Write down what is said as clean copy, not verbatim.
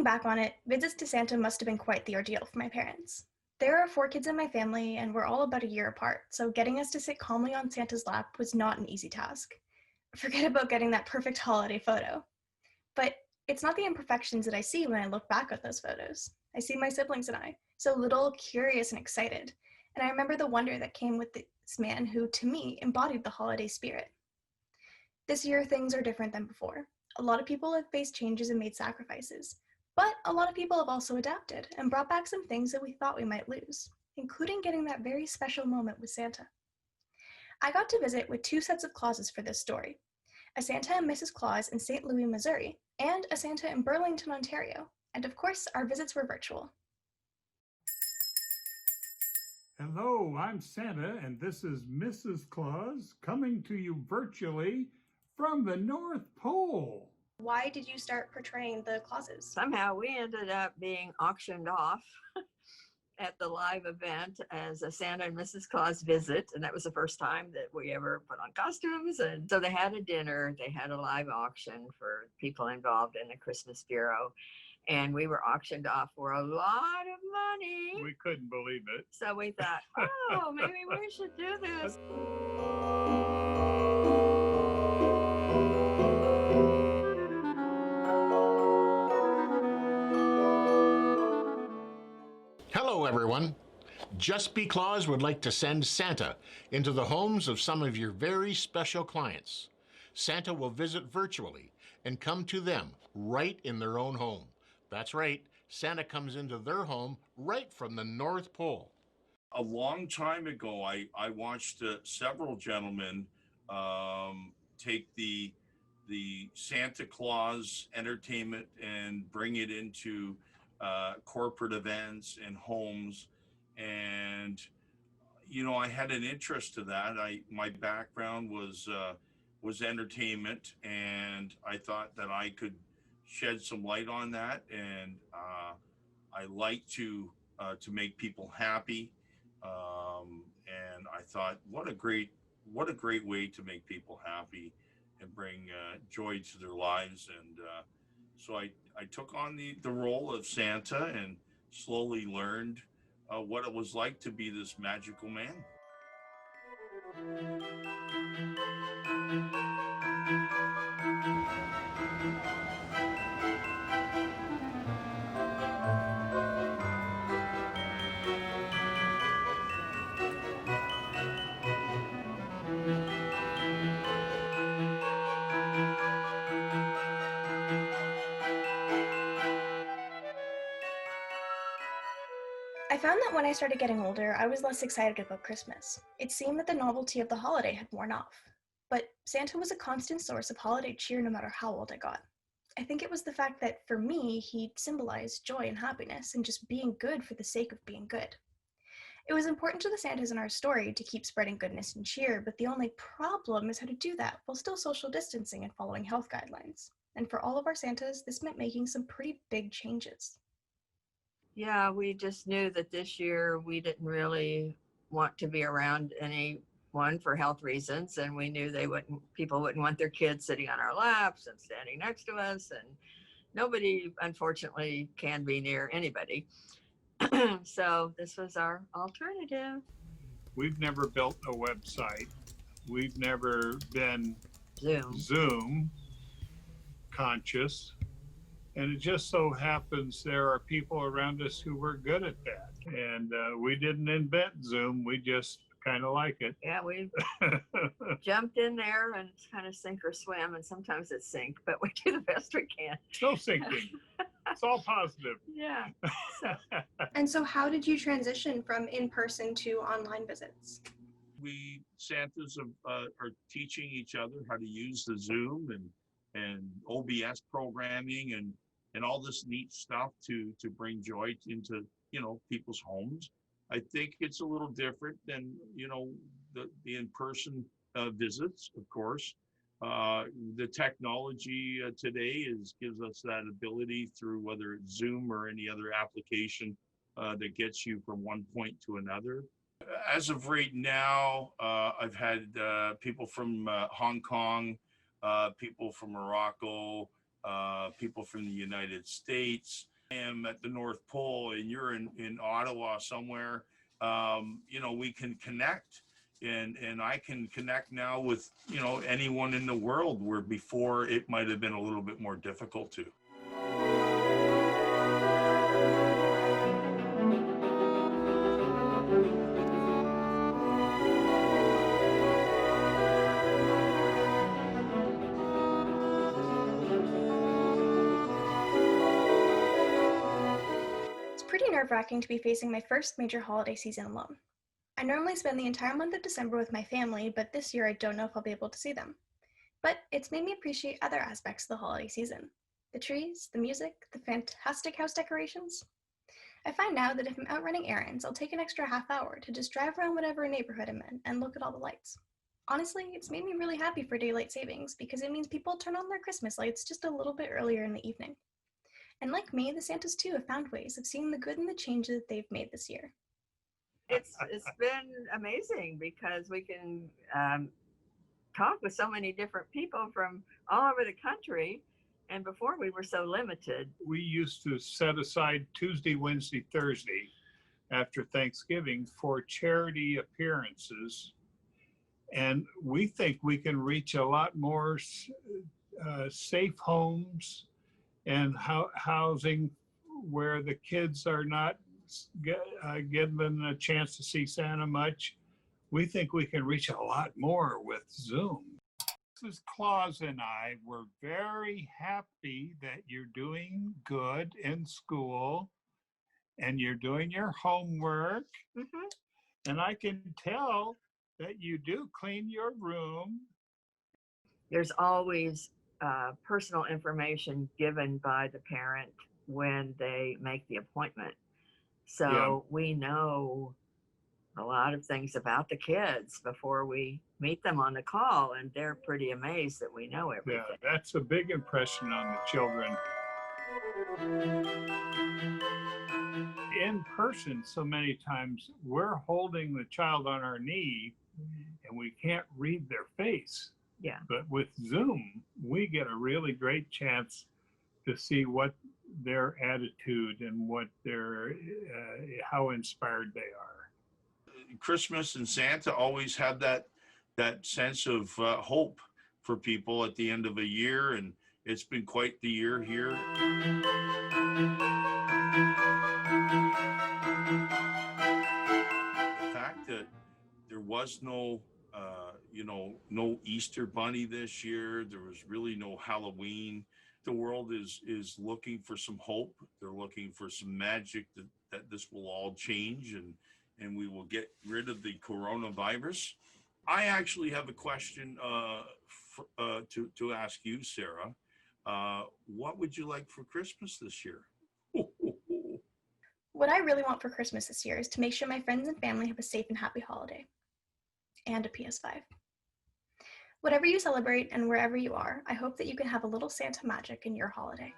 back on it, visits to Santa must have been quite the ordeal for my parents. There are 4 kids in my family, and we're all about a year apart, so getting us to sit calmly on Santa's lap was not an easy task. Forget about getting that perfect holiday photo. But it's not the imperfections that I see when I look back at those photos. I see my siblings and I, so little, curious, and excited. And I remember the wonder that came with this man who, to me, embodied the holiday spirit. This year, things are different than before. A lot of people have faced changes and made sacrifices, but a lot of people have also adapted and brought back some things that we thought we might lose, including getting that very special moment with Santa. I got to visit with 2 sets of Clauses for this story, a Santa and Mrs. Claus in St. Louis, Missouri, and a Santa in Burlington, Ontario. And of course, our visits were virtual. Hello, I'm Santa, and this is Mrs. Claus coming to you virtually from the North Pole. Why did you start portraying the Clauses? Somehow we ended up being auctioned off at the live event as a Santa and Mrs. Claus visit. And that was the first time that we ever put on costumes. And so they had a dinner, they had a live auction for people involved in the Christmas Bureau. And we were auctioned off for a lot of money. We couldn't believe it. So we thought, oh, maybe we should do this. Hello, everyone. Just Be Claus would like to send Santa into the homes of some of your very special clients. Santa will visit virtually and come to them right in their own home. That's right, Santa comes into their home right from the North Pole. A long time ago, I watched several gentlemen take the Santa Claus entertainment and bring it into corporate events and homes. And, you know, I had an interest to that. My background was entertainment, and I thought that I could shed some light on that. And I like to make people happy. And I thought, what a great way to make people happy and bring joy to their lives. And so I took on the role of Santa and slowly learned what it was like to be this magical man. I found that when I started getting older, I was less excited about Christmas. It seemed that the novelty of the holiday had worn off. But Santa was a constant source of holiday cheer no matter how old I got. I think it was the fact that, for me, he symbolized joy and happiness and just being good for the sake of being good. It was important to the Santas in our story to keep spreading goodness and cheer, but the only problem is how to do that while still social distancing and following health guidelines. And for all of our Santas, this meant making some pretty big changes. Yeah, we just knew that this year we didn't really want to be around anyone for health reasons, and we knew people wouldn't want their kids sitting on our laps and standing next to us, and nobody, unfortunately, can be near anybody. So this was our alternative. We've never built a website. We've never been Zoom conscious. And it just so happens there are people around us who were good at that. And we didn't invent Zoom. We just kind of like it. Yeah, we jumped in there, and it's kind of sink or swim, and sometimes it's sink, but we do the best we can. No sinking. It's all positive. Yeah. And so how did you transition from in-person to online visits? We Santas are teaching each other how to use the Zoom and OBS programming and all this neat stuff to bring joy into, you know, people's homes. I think it's a little different than, you know, the in-person visits, of course. The technology today gives us that ability through whether it's Zoom or any other application that gets you from one point to another. As of right now, I've had people from Hong Kong, people from Morocco, people from the United States, I am at the North Pole and you're in Ottawa somewhere, we can connect, and I can connect now with, anyone in the world, where before it might have been a little bit more difficult to. It's pretty nerve-wracking to be facing my first major holiday season alone. I normally spend the entire month of December with my family, but this year I don't know if I'll be able to see them. But it's made me appreciate other aspects of the holiday season. The trees, the music, the fantastic house decorations. I find now that if I'm out running errands, I'll take an extra half hour to just drive around whatever neighborhood I'm in and look at all the lights. Honestly, it's made me really happy for daylight savings because it means people turn on their Christmas lights just a little bit earlier in the evening. And like me, the Santas too have found ways of seeing the good in the changes that they've made this year. It's been amazing because we can talk with so many different people from all over the country. And before we were so limited. We used to set aside Tuesday, Wednesday, Thursday after Thanksgiving for charity appearances. And we think we can reach a lot more safe homes and housing where the kids are not given a chance to see Santa much. We think we can reach a lot more with Zoom. Mrs. Claus and I were very happy that you're doing good in school and you're doing your homework. Mm-hmm. And I can tell that you do clean your room. There's always personal information given by the parent when they make the appointment. So we know a lot of things about the kids before we meet them on the call, and they're pretty amazed that we know everything. Yeah, that's a big impression on the children. In person, so many times we're holding the child on our knee and we can't read their face. Yeah. But with Zoom, we get a really great chance to see what their attitude and what their how inspired they are. Christmas and Santa always have that sense of hope for people at the end of a year, and it's been quite the year here. The fact that there was no no Easter bunny this year, there was really no Halloween. The world is looking for some hope. They're looking for some magic that this will all change, and we will get rid of the coronavirus. I actually have a question to ask you, Sarah. What would you like for Christmas this year? What I really want for Christmas this year is to make sure my friends and family have a safe and happy holiday. And a PS5. Whatever you celebrate and wherever you are, I hope that you can have a little Santa magic in your holiday.